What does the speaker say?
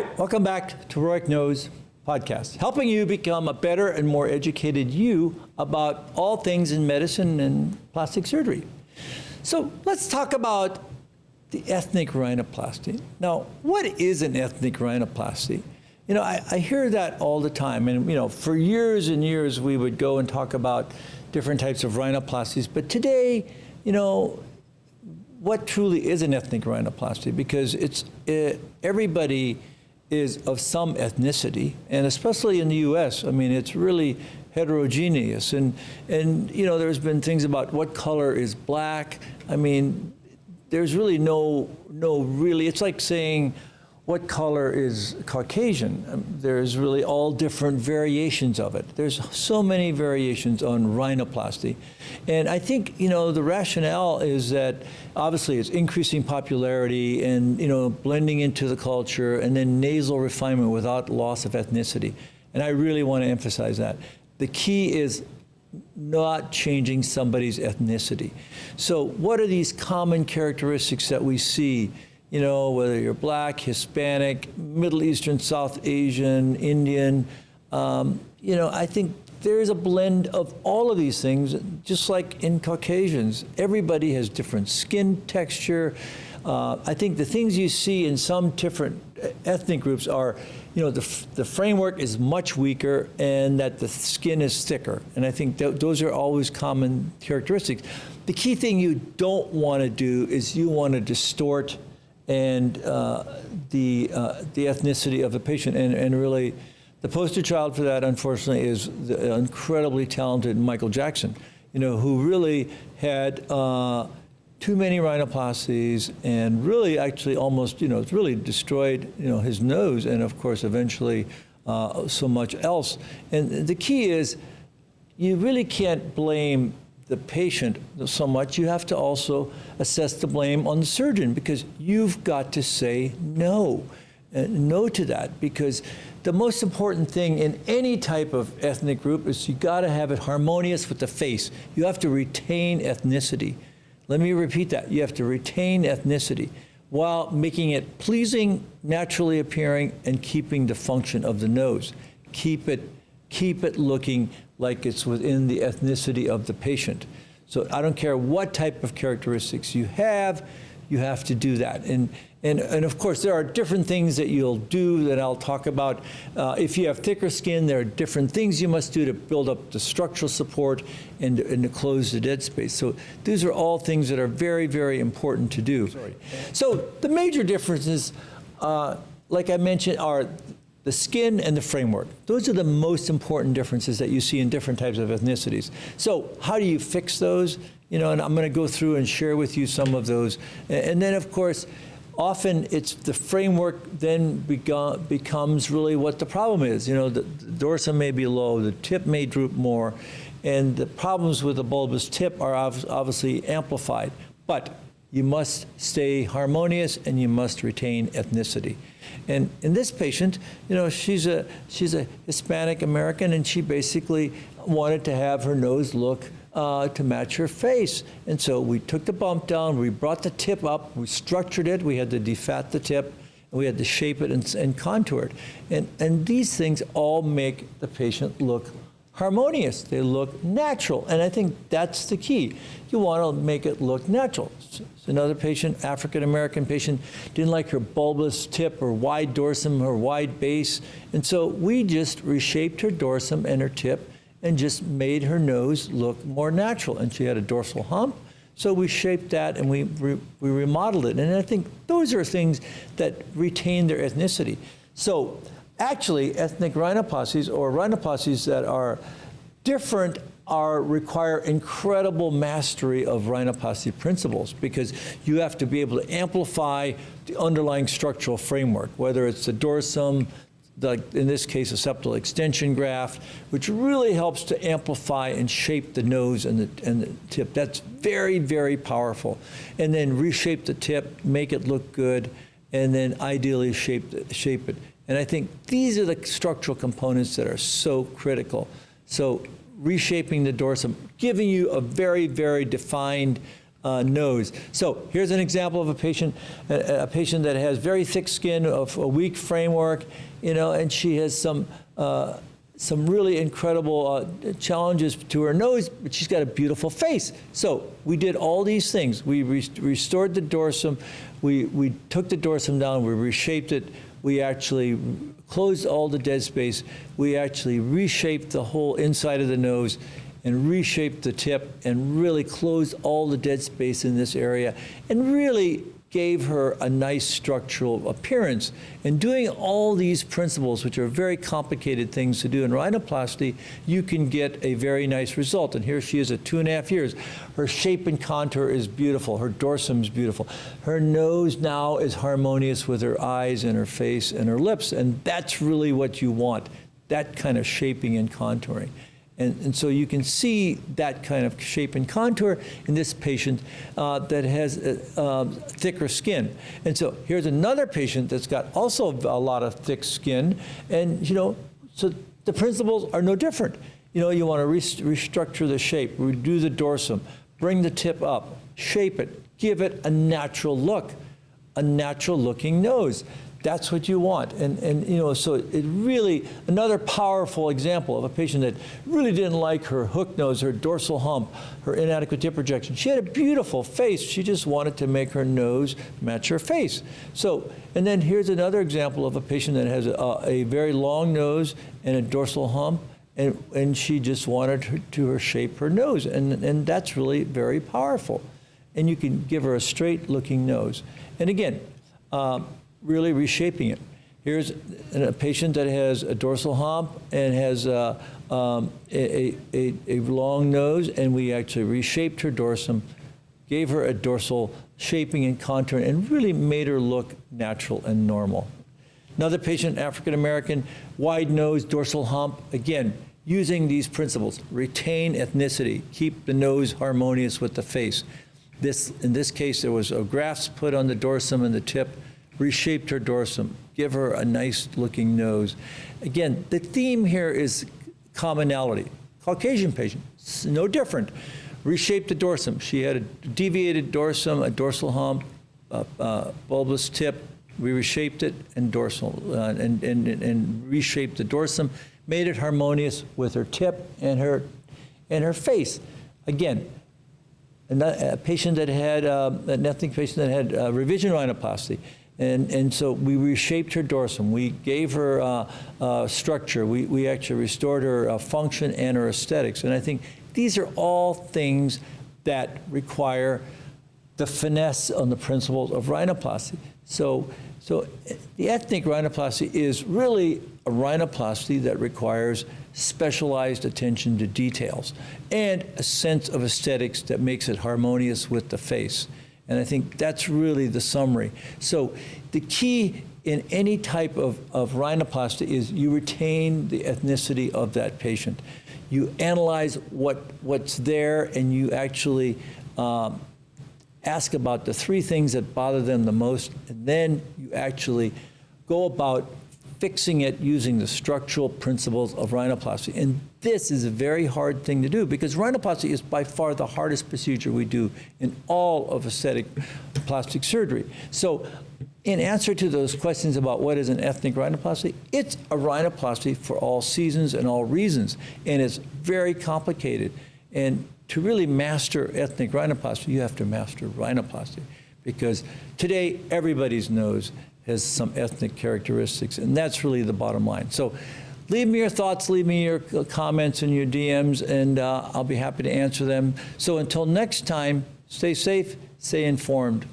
right, welcome back to Rohrich Knows podcast, helping you become a better and more educated you about all things in medicine and plastic surgery. So let's talk about the ethnic rhinoplasty. Now, what is an ethnic rhinoplasty? You know, I hear that all the time, and you know, for years and years we would go and talk about different types of rhinoplasties, but today, you know, what truly is an ethnic rhinoplasty? Because everybody is of some ethnicity, and especially in the U.S., I mean, it's really heterogeneous. And you know, there's been things about what color is black. I mean, there's really it's like saying, what color is Caucasian? There's really all different variations of it. There's so many variations on rhinoplasty. And I think, you know, the rationale is that obviously it's increasing popularity and, you know, blending into the culture, and then nasal refinement without loss of ethnicity. And I really want to emphasize that. The key is not changing somebody's ethnicity. So what are these common characteristics that we see? You know, whether you're black, Hispanic, Middle Eastern, South Asian, Indian, you know, I think there's a blend of all of these things, just like in Caucasians. Everybody has different skin texture. I think the things you see in some different ethnic groups are, you know, the framework is much weaker and that the skin is thicker. And I think those are always common characteristics. The key thing you don't want to do is you want to distort and the ethnicity of the patient. And really, the poster child for that, unfortunately, is the incredibly talented Michael Jackson, you know, who really had too many rhinoplasties and really actually almost, you know, it's really destroyed, you know, his nose and, of course, eventually so much else. And the key is you really can't blame the patient so much. You have to also assess the blame on the surgeon, because you've got to say no to that, because the most important thing in any type of ethnic group is you got to have it harmonious with the face. You have to retain ethnicity. Let me repeat that. You have to retain ethnicity while making it pleasing, naturally appearing, and keeping the function of the nose. Keep it looking like it's within the ethnicity of the patient. So I don't care what type of characteristics you have to do that. And of course, there are different things that you'll do that I'll talk about. If you have thicker skin, there are different things you must do to build up the structural support and to close the dead space. So these are all things that are very, very important to do. So the major differences, like I mentioned, are the skin and the framework. Those are the most important differences that you see in different types of ethnicities. So how do you fix those? You know, and I'm going to go through and share with you some of those. And then, of course, often it's the framework then becomes really what the problem is. You know, the dorsum may be low, the tip may droop more, and the problems with the bulbous tip are obviously amplified. But you must stay harmonious and you must retain ethnicity. And in this patient, you know, she's a Hispanic American, and she basically wanted to have her nose look to match her face. And so we took the bump down, we brought the tip up, we structured it, we had to defat the tip, and we had to shape it and contour it. And these things all make the patient look harmonious. They look natural. And I think that's the key. You want to make it look natural. So another patient, African-American patient, didn't like her bulbous tip or wide dorsum or wide base. And so we just reshaped her dorsum and her tip and just made her nose look more natural. And she had a dorsal hump. So we shaped that and we remodeled it. And I think those are things that retain their ethnicity. So actually, ethnic rhinoplasties, or rhinoplasties that are different, require incredible mastery of rhinoplasty principles, because you have to be able to amplify the underlying structural framework, whether it's the dorsum, like in this case, a septal extension graft, which really helps to amplify and shape the nose and the tip. That's very, very powerful. And then reshape the tip, make it look good, and then ideally shape it. And I think these are the structural components that are so critical. So reshaping the dorsum, giving you a very, very defined nose. So here's an example of a patient that has very thick skin, of a weak framework, and she has some really incredible challenges to her nose, but she's got a beautiful face. So we did all these things. We restored the dorsum. We took the dorsum down. We reshaped it. We actually closed all the dead space. We actually reshaped the whole inside of the nose and reshaped the tip and really closed all the dead space in this area and really gave her a nice structural appearance. And doing all these principles, which are very complicated things to do in rhinoplasty, you can get a very nice result. And here she is at 2.5 years. Her shape and contour is beautiful. Her dorsum is beautiful. Her nose now is harmonious with her eyes and her face and her lips. And that's really what you want, that kind of shaping and contouring. And so you can see that kind of shape and contour in this patient that has thicker skin. And so here's another patient that's got also a lot of thick skin. And, so the principles are no different. You want to restructure the shape, redo the dorsum, bring the tip up, shape it, give it a natural look, a natural looking nose. That's what you want. And so it really, another powerful example of a patient that really didn't like her hook nose, her dorsal hump, her inadequate tip projection. She had a beautiful face. She just wanted to make her nose match her face. So, and then here's another example of a patient that has a very long nose and a dorsal hump, and she just wanted to shape her nose. And that's really very powerful. And you can give her a straight looking nose. And again, really reshaping it. Here's a patient that has a dorsal hump and has a long nose, and we actually reshaped her dorsum, gave her a dorsal shaping and contouring, and really made her look natural and normal. Another patient, African American, wide nose, dorsal hump, again, using these principles, retain ethnicity, keep the nose harmonious with the face. In this case, there was grafts put on the dorsum and the tip, reshaped her dorsum, give her a nice looking nose. Again, the theme here is commonality. Caucasian patient, no different. Reshaped the dorsum. She had a deviated dorsum, a dorsal hump, bulbous tip. We reshaped it and dorsal and reshaped the dorsum, made it harmonious with her tip and her face. Again, a patient that had an ethnic patient that had revision rhinoplasty. And so we reshaped her dorsum. We gave her structure. We actually restored her function and her aesthetics. And I think these are all things that require the finesse on the principles of rhinoplasty. So the ethnic rhinoplasty is really a rhinoplasty that requires specialized attention to details and a sense of aesthetics that makes it harmonious with the face. And I think that's really the summary. So the key in any type of rhinoplasty is you retain the ethnicity of that patient. You analyze what's there, and you actually ask about the 3 things that bother them the most, and then you actually go about fixing it using the structural principles of rhinoplasty. And this is a very hard thing to do because rhinoplasty is by far the hardest procedure we do in all of aesthetic plastic surgery. So in answer to those questions about what is an ethnic rhinoplasty, it's a rhinoplasty for all seasons and all reasons. And it's very complicated. And to really master ethnic rhinoplasty, you have to master rhinoplasty because today everybody's nose has some ethnic characteristics, and that's really the bottom line. So leave me your thoughts, leave me your comments and your DMs, and I'll be happy to answer them. So until next time, stay safe, stay informed.